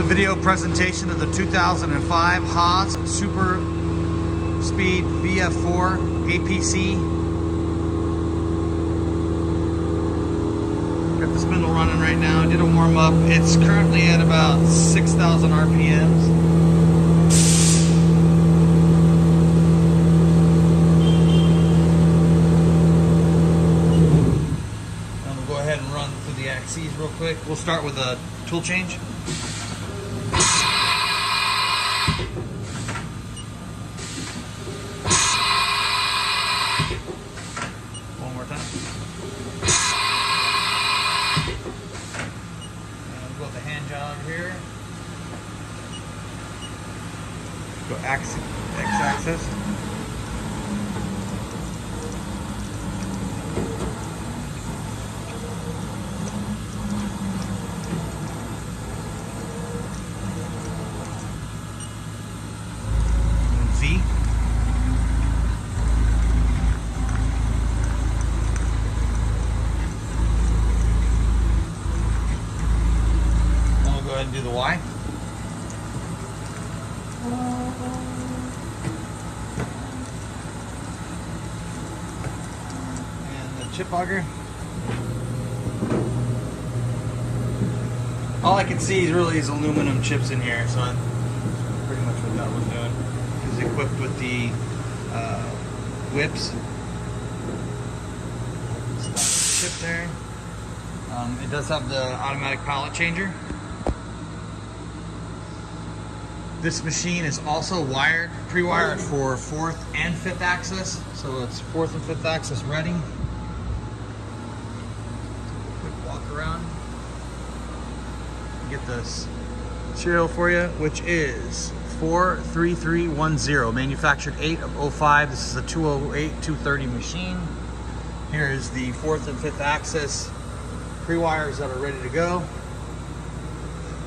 video presentation of the 2005 Haas Super Speed VF4 APC. Got the spindle running right now. Did a warm up. It's currently at about 6,000 RPMs. Go ahead and run through the axes real quick. We'll start with a tool change. One more time. And we'll go with the hand job here. Go x-axis. V. Then we'll go ahead and do the Y. And the chip auger. All I can see is really these aluminum chips in here, so I'm pretty much what that was doing. It's equipped with the whips. Chip there. It does have the automatic pallet changer. This machine is also wired, pre-wired for 4th and 5th axis, so it's 4th and 5th axis ready. Quick walk around. Get this serial for you, which is 43310, manufactured 8 of 05. This is a 208-230 machine. Here is the 4th and 5th axis pre-wires that are ready to go.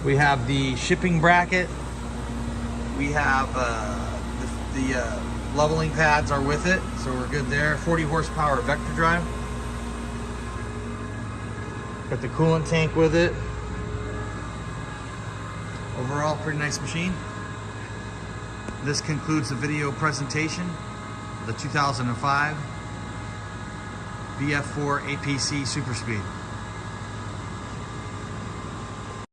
We have the shipping bracket. We have the leveling pads are with it, so we're good there. 40 horsepower vector drive. Got the coolant tank with it. Overall, pretty nice machine. This concludes the video presentation of the 2005 VF4 APC Super Speed.